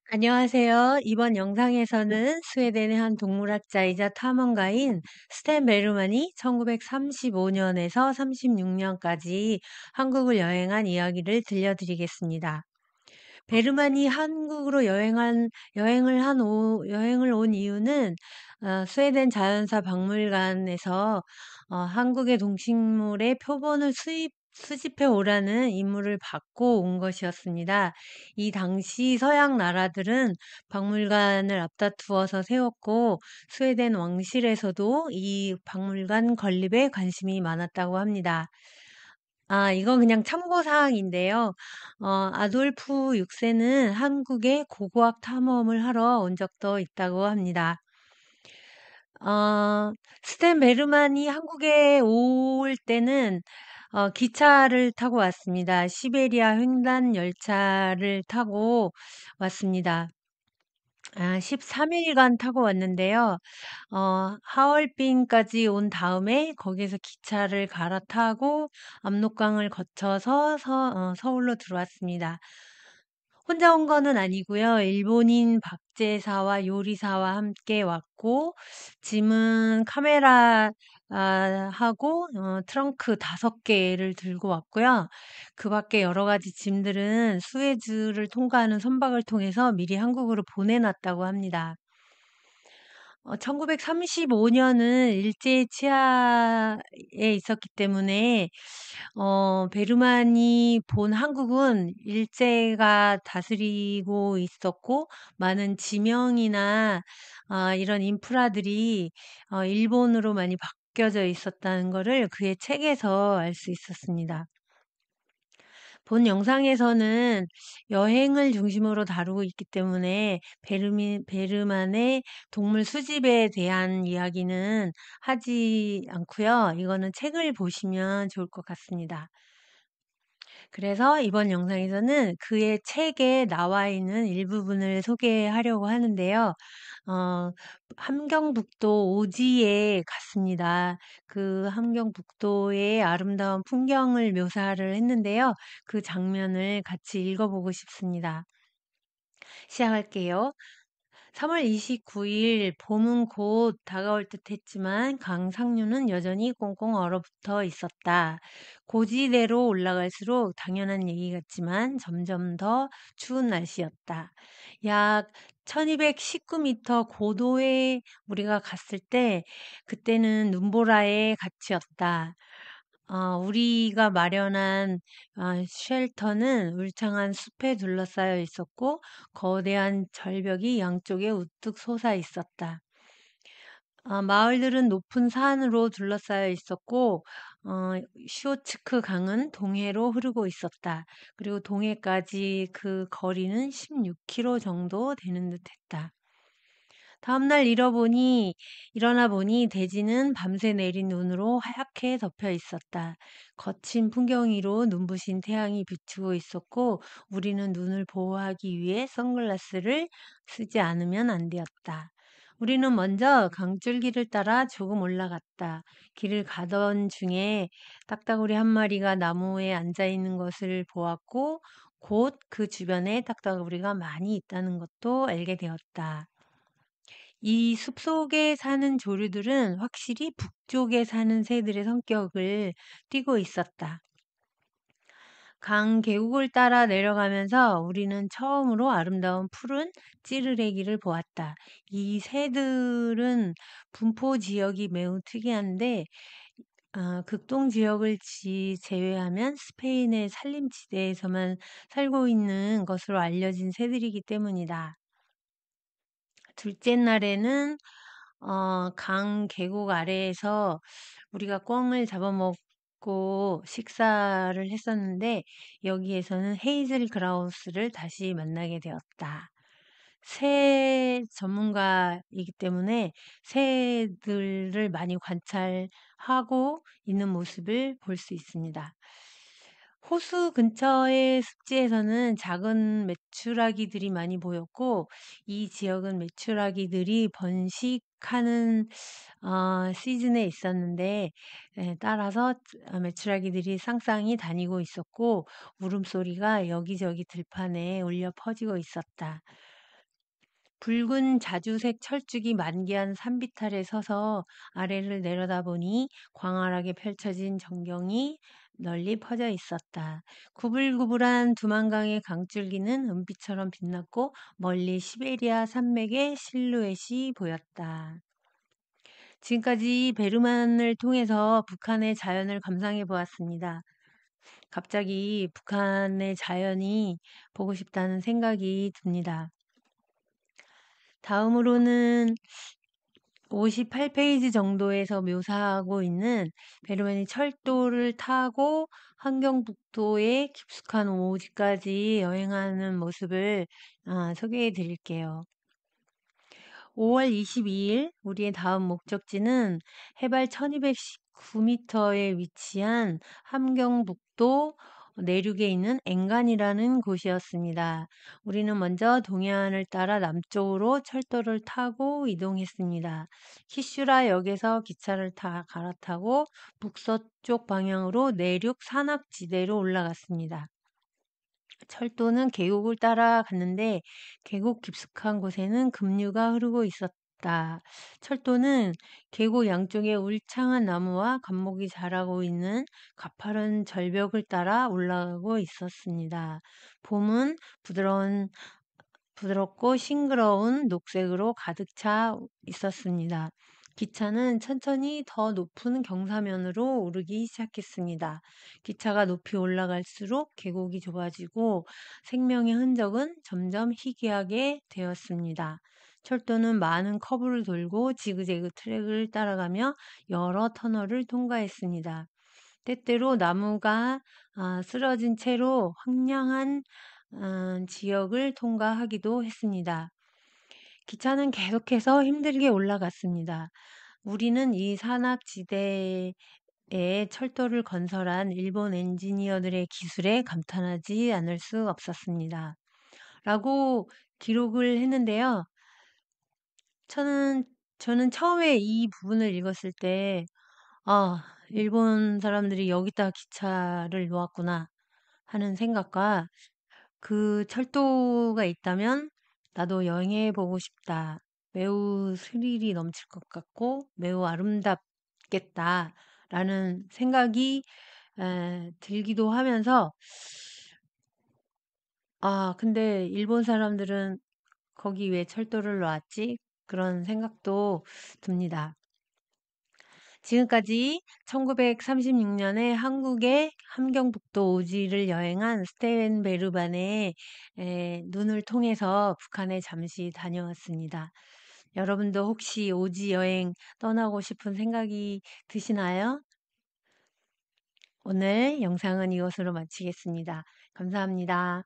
안녕하세요. 이번 영상에서는 스웨덴의 한 동물학자이자 탐험가인 스탠 베르만이 1935년에서 36년까지 한국을 여행한 이야기를 들려드리겠습니다. 베르만이 한국으로 여행을 온 이유는 스웨덴 자연사 박물관에서 한국의 동식물의 표본을 수집해 오라는 임무를 받고 온 것이었습니다. 이 당시 서양 나라들은 박물관을 앞다투어서 세웠고 스웨덴 왕실에서도 이 박물관 건립에 관심이 많았다고 합니다. 이건 그냥 참고 사항인데요. 아돌프 6세는 한국에 고고학 탐험을 하러 온 적도 있다고 합니다. 어, 스탠 베르만이 한국에 올 때는 기차를 타고 왔습니다. 시베리아 횡단 열차를 타고 왔습니다. 13일간 타고 왔는데요. 하얼빈까지 온 다음에 거기서 기차를 갈아타고 압록강을 거쳐서 서울로 들어왔습니다. 혼자 온 거는 아니고요. 일본인 박제사와 요리사와 함께 왔고, 짐은 카메라 하고 트렁크 5개를 들고 왔고요. 그 밖에 여러 가지 짐들은 수에즈를 통과하는 선박을 통해서 미리 한국으로 보내놨다고 합니다. 1935년은 일제 치하에 있었기 때문에 베르만이 본 한국은 일제가 다스리고 있었고 많은 지명이나 이런 인프라들이 일본으로 많이 바뀌어져 있었다는 것을 그의 책에서 알 수 있었습니다. 본 영상에서는 여행을 중심으로 다루고 있기 때문에 베르만의 동물 수집에 대한 이야기는 하지 않고요. 이거는 책을 보시면 좋을 것 같습니다. 그래서 이번 영상에서는 그의 책에 나와 있는 일부분을 소개하려고 하는데요. 어, 함경북도 오지에 갔습니다. 그 함경북도의 아름다운 풍경을 묘사를 했는데요. 그 장면을 같이 읽어보고 싶습니다. 시작할게요. 3월 29일 봄은 곧 다가올 듯 했지만 강상류는 여전히 꽁꽁 얼어붙어 있었다. 고지대로 올라갈수록 당연한 얘기 같지만 점점 더 추운 날씨였다. 약 1219m 고도에 우리가 갔을 때 그때는 눈보라의 가치였다. 우리가 마련한 쉘터는 울창한 숲에 둘러싸여 있었고 거대한 절벽이 양쪽에 우뚝 솟아 있었다. 마을들은 높은 산으로 둘러싸여 있었고 슈오츠크 강은 동해로 흐르고 있었다. 그리고 동해까지 그 거리는 16km 정도 되는 듯했다. 다음날 일어나 보니 대지는 밤새 내린 눈으로 하얗게 덮여 있었다. 거친 풍경 위로 눈부신 태양이 비추고 있었고 우리는 눈을 보호하기 위해 선글라스를 쓰지 않으면 안 되었다. 우리는 먼저 강줄기를 따라 조금 올라갔다. 길을 가던 중에 딱따구리 한 마리가 나무에 앉아 있는 것을 보았고 곧 그 주변에 딱따구리가 많이 있다는 것도 알게 되었다. 이 숲속에 사는 조류들은 확실히 북쪽에 사는 새들의 성격을 띠고 있었다. 강 계곡을 따라 내려가면서 우리는 처음으로 아름다운 푸른 찌르레기를 보았다. 이 새들은 분포 지역이 매우 특이한데 극동 지역을 제외하면 스페인의 산림지대에서만 살고 있는 것으로 알려진 새들이기 때문이다. 둘째 날에는 강 계곡 아래에서 우리가 꿩을 잡아먹고 식사를 했었는데 여기에서는 헤이즐 그라우스를 다시 만나게 되었다. 새 전문가이기 때문에 새들을 많이 관찰하고 있는 모습을 볼 수 있습니다. 호수 근처의 습지에서는 작은 메추라기들이 많이 보였고 이 지역은 메추라기들이 번식하는 시즌에 있었는데 따라서 메추라기들이 쌍쌍이 다니고 있었고 울음소리가 여기저기 들판에 울려 퍼지고 있었다. 붉은 자주색 철쭉이 만개한 산비탈에 서서 아래를 내려다보니 광활하게 펼쳐진 전경이 널리 퍼져 있었다. 구불구불한 두만강의 강줄기는 은빛처럼 빛났고 멀리 시베리아 산맥의 실루엣이 보였다. 지금까지 베르만을 통해서 북한의 자연을 감상해 보았습니다. 갑자기 북한의 자연이 보고 싶다는 생각이 듭니다. 다음으로는 58페이지 정도에서 묘사하고 있는 베르만이 철도를 타고 함경북도의 깊숙한 오지까지 여행하는 모습을 소개해 드릴게요. 5월 22일 우리의 다음 목적지는 해발 1219m에 위치한 함경북도 내륙에 있는 앵간이라는 곳이었습니다. 우리는 먼저 동해안을 따라 남쪽으로 철도를 타고 이동했습니다. 키슈라 역에서 기차를 갈아타고 북서쪽 방향으로 내륙 산악지대로 올라갔습니다. 철도는 계곡을 따라 갔는데 계곡 깊숙한 곳에는 급류가 흐르고 있었다. 철도는 계곡 양쪽에 울창한 나무와 감목이 자라고 있는 가파른 절벽을 따라 올라가고 있었습니다. 봄은 부드럽고 싱그러운 녹색으로 가득 차 있었습니다. 기차는 천천히 더 높은 경사면으로 오르기 시작했습니다. 기차가 높이 올라갈수록 계곡이 좁아지고 생명의 흔적은 점점 희귀하게 되었습니다. 철도는 많은 커브를 돌고 지그재그 트랙을 따라가며 여러 터널을 통과했습니다. 때때로 나무가 쓰러진 채로 황량한 지역을 통과하기도 했습니다. 기차는 계속해서 힘들게 올라갔습니다. 우리는 이 산악지대에 철도를 건설한 일본 엔지니어들의 기술에 감탄하지 않을 수 없었습니다. 라고 기록을 했는데요. 저는 처음에 이 부분을 읽었을 때, 일본 사람들이 여기다 기차를 놓았구나 하는 생각과 그 철도가 있다면 나도 여행해 보고 싶다. 매우 스릴이 넘칠 것 같고 매우 아름답겠다라는 생각이 들기도 하면서 근데 일본 사람들은 거기 왜 철도를 놨지? 그런 생각도 듭니다. 지금까지 1936년에 한국의 함경북도 오지를 여행한 스테ven 베르반의 눈을 통해서 북한에 잠시 다녀왔습니다. 여러분도 혹시 오지 여행 떠나고 싶은 생각이 드시나요? 오늘 영상은 이것으로 마치겠습니다. 감사합니다.